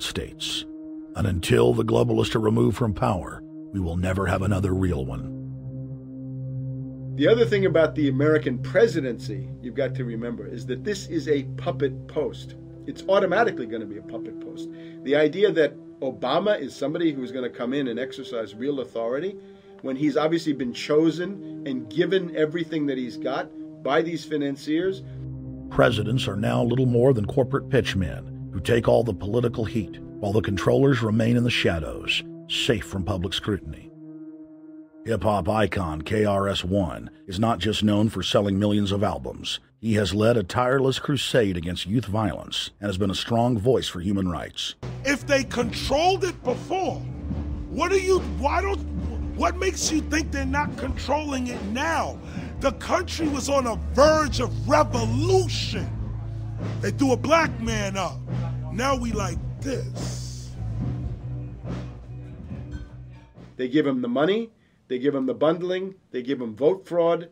States. And until the globalists are removed from power, we will never have another real one. The other thing about the American presidency you've got to remember is that this is a puppet post. It's automatically going to be a puppet post. The idea that Obama is somebody who's going to come in and exercise real authority when he's obviously been chosen and given everything that he's got by these financiers. Presidents are now little more than corporate pitchmen who take all the political heat, while the controllers remain in the shadows, safe from public scrutiny. Hip-hop icon KRS-One is not just known for selling millions of albums. He has led a tireless crusade against youth violence and has been a strong voice for human rights. If they controlled it before, what makes you think they're not controlling it now? The country was on a verge of revolution. They threw a black man up. Now we like this. They give him the money, they give him the bundling, they give him vote fraud,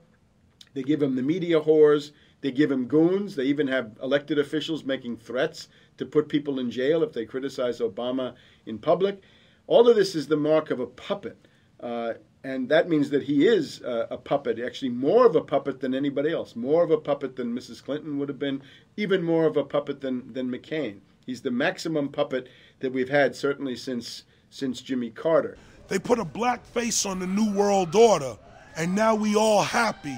they give him the media whores, they give him goons. They even have elected officials making threats to put people in jail if they criticize Obama in public. All of this is the mark of a puppet. And that means that he is a puppet, actually more of a puppet than anybody else, more of a puppet than Mrs. Clinton would have been, even more of a puppet than McCain. He's the maximum puppet that we've had certainly since Jimmy Carter. They put a black face on the New World Order, and now we all happy.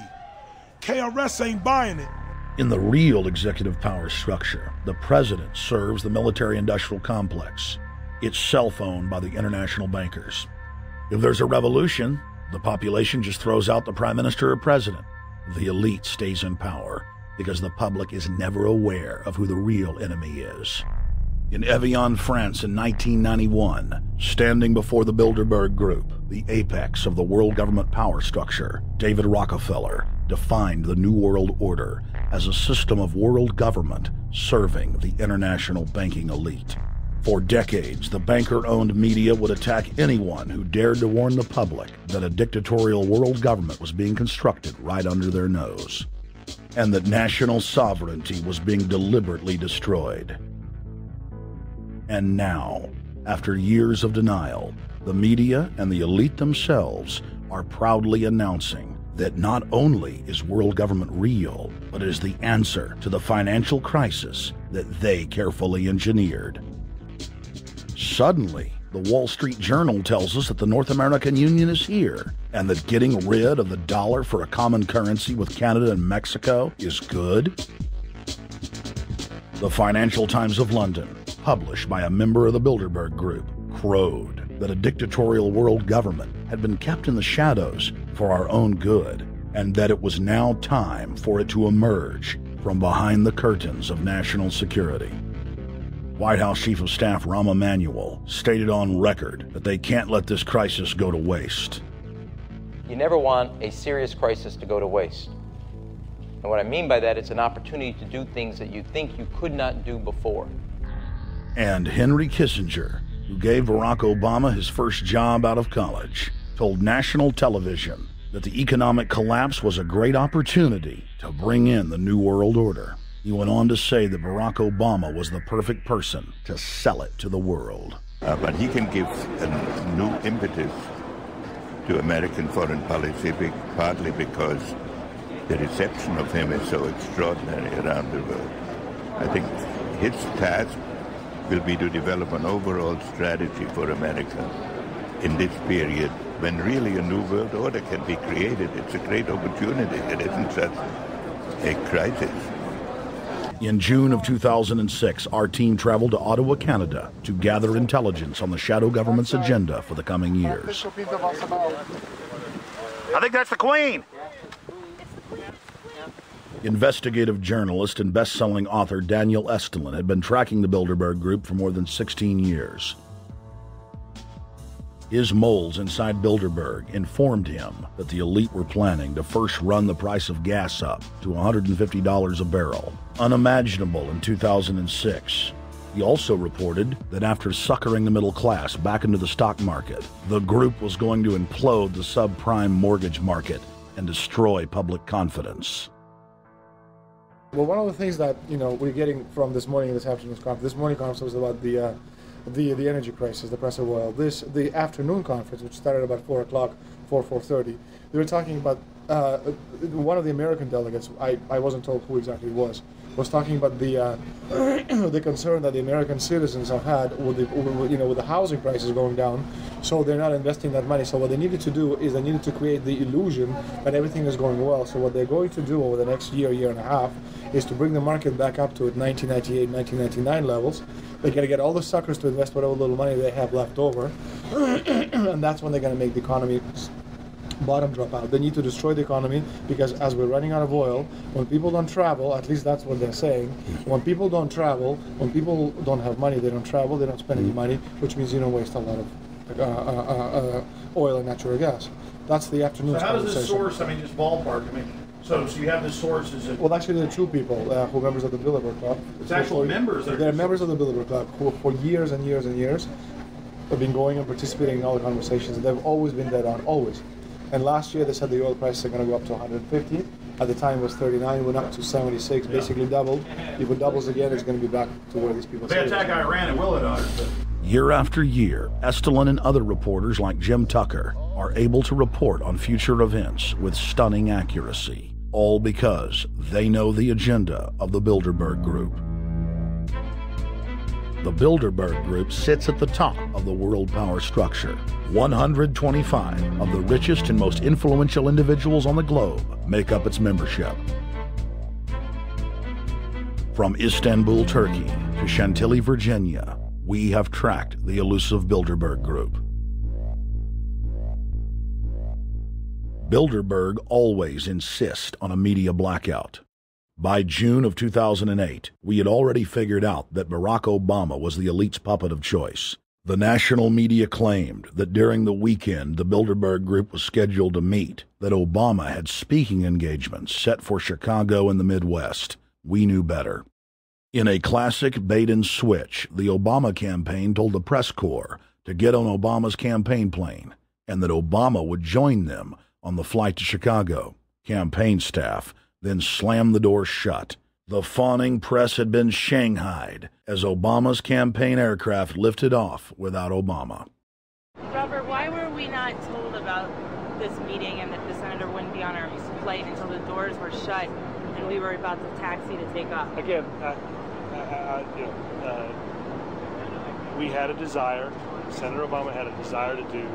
KRS ain't buying it. In the real executive power structure, the president serves the military-industrial complex, itself owned by the international bankers. If there's a revolution, the population just throws out the prime minister or president. The elite stays in power because the public is never aware of who the real enemy is. In Evian, France in 1991, standing before the Bilderberg Group, the apex of the world government power structure, David Rockefeller defined the New World Order as a system of world government serving the international banking elite. For decades, the banker-owned media would attack anyone who dared to warn the public that a dictatorial world government was being constructed right under their nose, and that national sovereignty was being deliberately destroyed. And now, after years of denial, the media and the elite themselves are proudly announcing that not only is world government real, but it is the answer to the financial crisis that they carefully engineered. Suddenly, the Wall Street Journal tells us that the North American Union is here, and that getting rid of the dollar for a common currency with Canada and Mexico is good. The Financial Times of London, published by a member of the Bilderberg Group, crowed that a dictatorial world government had been kept in the shadows for our own good, and that it was now time for it to emerge from behind the curtains of national security. White House Chief of Staff Rahm Emanuel stated on record that they can't let this crisis go to waste. You never want a serious crisis to go to waste. And what I mean by that, it's an opportunity to do things that you think you could not do before. And Henry Kissinger, who gave Barack Obama his first job out of college, told national television that the economic collapse was a great opportunity to bring in the New World Order. He went on to say that Barack Obama was the perfect person to sell it to the world. But he can give a new impetus to American foreign policy, partly because the reception of him is so extraordinary around the world. I think his task will be to develop an overall strategy for America in this period when really a new world order can be created. It's a great opportunity. It isn't just a crisis. In June of 2006, our team traveled to Ottawa, Canada, to gather intelligence on the shadow government's agenda for the coming years. I think that's the Queen. Investigative journalist and best-selling author Daniel Estulin had been tracking the Bilderberg Group for more than 16 years. His moles inside Bilderberg informed him that the elite were planning to first run the price of gas up to $150 a barrel, unimaginable in 2006. He also reported that after suckering the middle class back into the stock market, the group was going to implode the subprime mortgage market and destroy public confidence. Well, one of the things that we're getting from this morning's conference was about the the energy crisis, the price of oil. The afternoon conference, which started about 4 o'clock, 4:30. They were talking about one of the American delegates. I wasn't told who exactly it was talking about the the concern that the American citizens have had with the housing prices going down, so they're not investing that money. So what they needed to do is they needed to create the illusion that everything is going well. So what they're going to do over the next year and a half is to bring the market back up to 1998, 1999 levels. They're going to get all the suckers to invest whatever little money they have left over, and that's when they're going to make the economy bottom drop out. They need to destroy the economy because as we're running out of oil, when people don't travel, at least that's what they're saying, when people don't travel, when people don't have money, they don't travel, they don't spend any money, which means you don't waste a lot of oil and natural gas. That's the afternoon. So how does this source, I mean, just ballpark, I mean, so you have this source, is it? Well, actually, there are two people who are members of the Bilderberg Club. It's actual members. They're members of the Bilderberg Club who for years and years and years have been going and participating in all the conversations. They've always been dead on, always. And last year they said the oil prices are going to go up to 150. At the time it was 39, went up to 76, basically doubled. If it doubles again, it's going to be back to where these people say. They attack Iran, it will it not. Year after year, Estelin and other reporters like Jim Tucker are able to report on future events with stunning accuracy, all because they know the agenda of the Bilderberg Group. The Bilderberg Group sits at the top of the world power structure. 125 of the richest and most influential individuals on the globe make up its membership. From Istanbul, Turkey to Chantilly, Virginia, we have tracked the elusive Bilderberg Group. Bilderberg always insist on a media blackout. By June of 2008, we had already figured out that Barack Obama was the elite's puppet of choice. The national media claimed that during the weekend the Bilderberg Group was scheduled to meet, that Obama had speaking engagements set for Chicago and the Midwest. We knew better. In a classic bait-and-switch, the Obama campaign told the press corps to get on Obama's campaign plane, and that Obama would join them on the flight to Chicago. Campaign staff then slammed the door shut. The fawning press had been shanghaied as Obama's campaign aircraft lifted off without Obama. Robert, why were we not told about this meeting and that the senator wouldn't be on our flight until the doors were shut and we were about to taxi to take off? Again, we had a desire, Senator Obama had a desire to do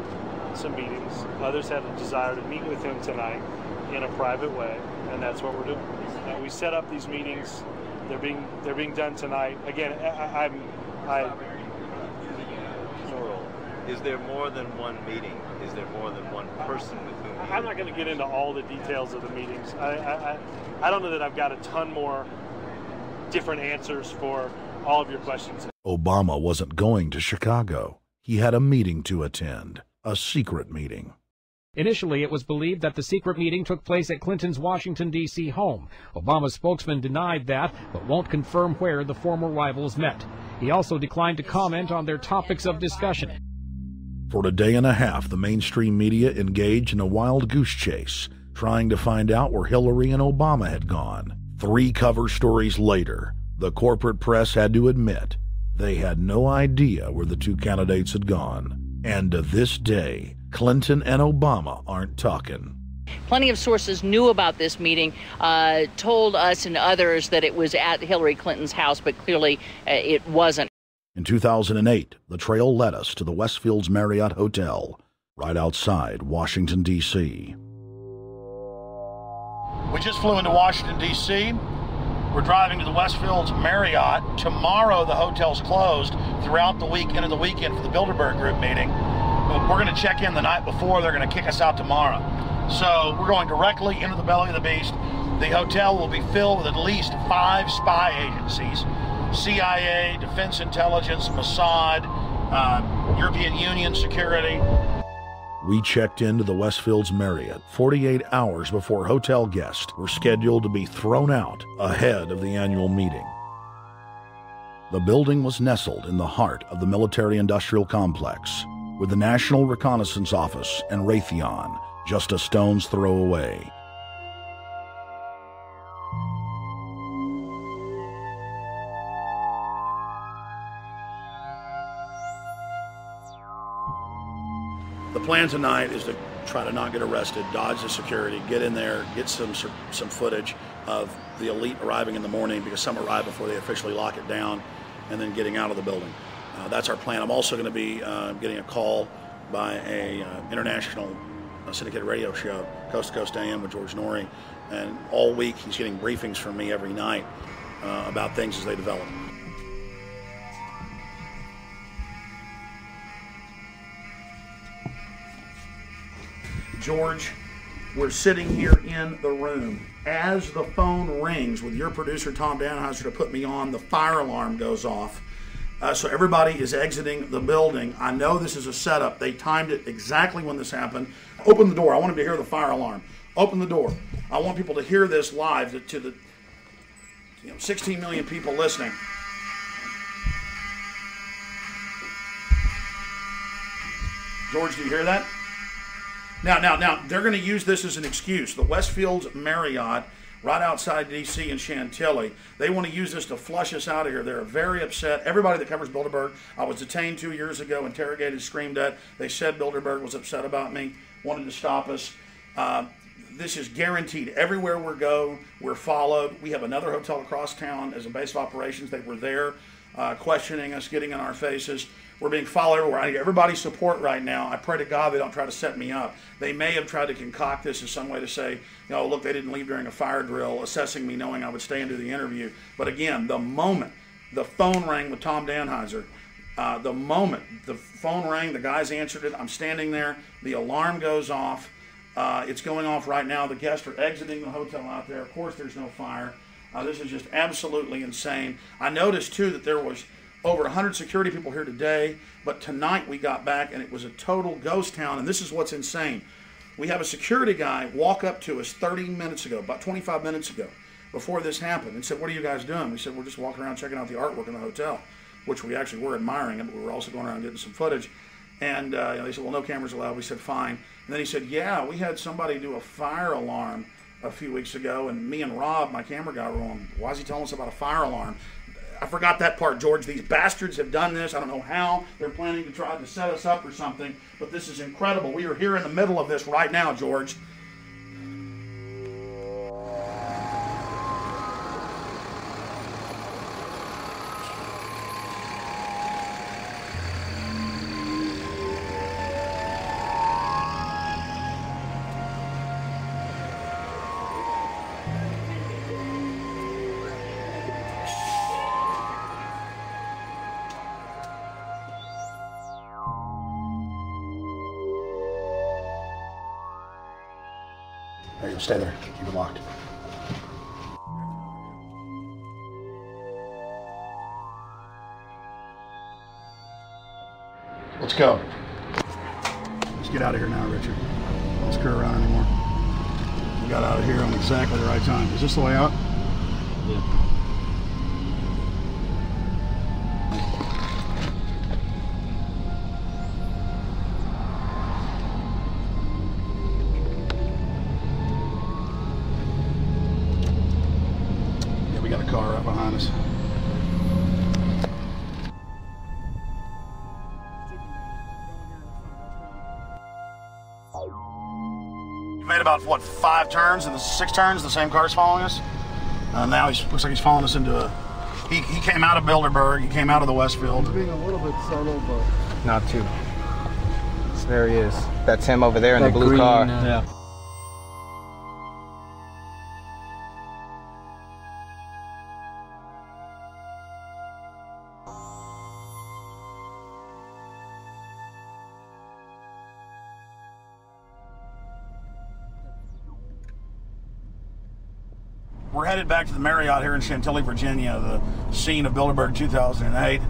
some meetings. Others had a desire to meet with him tonight in a private way, and that's what we're doing. We set up these meetings. They're being done tonight. Again, Is there more than one meeting? Is there more than one person with whom you... I'm not going to get into all the details of the meetings. I don't know that I've got a ton more different answers for all of your questions. Obama wasn't going to Chicago. He had a meeting to attend, a secret meeting. Initially, it was believed that the secret meeting took place at Clinton's Washington, D.C. home. Obama's spokesman denied that, but won't confirm where the former rivals met. He also declined to comment on their topics of discussion. For a day and a half, the mainstream media engaged in a wild goose chase, trying to find out where Hillary and Obama had gone. 3 cover stories later, the corporate press had to admit they had no idea where the 2 candidates had gone. And to this day, Clinton and Obama aren't talking. Plenty of sources knew about this meeting, told us and others that it was at Hillary Clinton's house, but clearly it wasn't. In 2008, the trail led us to the Westfields Marriott Hotel, right outside Washington, D.C. We just flew into Washington, D.C. We're driving to the Westfields Marriott. Tomorrow, the hotel's closed throughout the week, into the weekend for the Bilderberg Group meeting. We're going to check in the night before. They're going to kick us out tomorrow. So we're going directly into the belly of the beast. The hotel will be filled with at least 5 spy agencies: CIA, Defense Intelligence, Mossad, European Union Security. We checked into the Westfields Marriott 48 hours before hotel guests were scheduled to be thrown out ahead of the annual meeting. The building was nestled in the heart of the military-industrial complex, with the National Reconnaissance Office and Raytheon just a stone's throw away. The plan tonight is to try to not get arrested, dodge the security, get in there, get some footage of the elite arriving in the morning, because some arrive before they officially lock it down, and then getting out of the building. That's our plan. I'm also going to be getting a call by a international syndicated radio show, Coast to Coast AM with George Noory, and all week he's getting briefings from me every night about things as they develop. George, we're sitting here in the room. As the phone rings with your producer, Tom Danheiser, to put me on, the fire alarm goes off. So everybody is exiting the building. I know this is a setup. They timed it exactly when this happened. Open the door. I want them to hear the fire alarm. Open the door. I want people to hear this live to the 16 million people listening. George, do you hear that? Now, they're going to use this as an excuse. The Westfields Marriott, right outside D.C. in Chantilly, they want to use this to flush us out of here. They're very upset. Everybody that covers Bilderberg, I was detained 2 years ago, interrogated, screamed at. They said Bilderberg was upset about me, wanted to stop us. This is guaranteed. Everywhere we go, we're followed. We have another hotel across town as a base of operations. They were there questioning us, getting in our faces. We're being followed everywhere. I need everybody's support right now. I pray to God they don't try to set me up. They may have tried to concoct this as some way to say, look, they didn't leave during a fire drill, assessing me knowing I would stay and do the interview. But again, the moment the phone rang with Tom Danheiser, the moment the phone rang, the guys answered it, I'm standing there, the alarm goes off. It's going off right now. The guests are exiting the hotel out there. Of course, there's no fire. This is just absolutely insane. I noticed, too, that there was over 100 security people here today, but tonight we got back and it was a total ghost town, and this is what's insane. We have a security guy walk up to us 30 minutes ago, about 25 minutes ago, before this happened, and said, "What are you guys doing?" We said, "We're just walking around checking out the artwork in the hotel," which we actually were admiring it, but we were also going around getting some footage. And they said, "Well, no cameras allowed." We said, "Fine." And then he said, "Yeah, we had somebody do a fire alarm a few weeks ago, and me and Rob, my camera guy, were on. Why is he telling us about a fire alarm?" I forgot that part, George. These bastards have done this. I don't know how. They're planning to try to set us up or something, but this is incredible. We are here in the middle of this right now, George. Hey, stay there. Keep it locked. Let's go. Let's get out of here now, Richard. Don't screw around anymore. We got out of here on exactly the right time. Is this the way out? Yeah. Car right behind us. We made about, what, 5 turns and 6 turns, the same car's following us. Now looks like he's following us into a... He came out of Bilderberg, he came out of the Westfield. He's being a little bit solo, but... Not too. So there he is. That's him over there in the blue green, car. Yeah. We're headed back to the Marriott here in Chantilly, Virginia, the scene of Bilderberg 2008.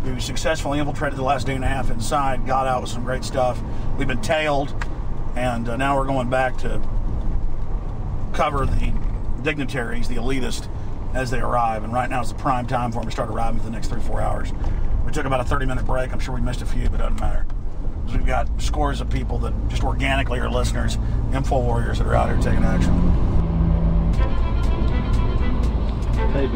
We successfully infiltrated the last day and a half inside, got out with some great stuff. We've been tailed, and now we're going back to cover the dignitaries, the elitists, as they arrive. And right now is the prime time for them to start arriving for the next 3 or 4 hours. We took about a 30-minute break. I'm sure we missed a few, but it doesn't matter. Because we've got scores of people that just organically are listeners, info warriors that are out here taking action. Hey,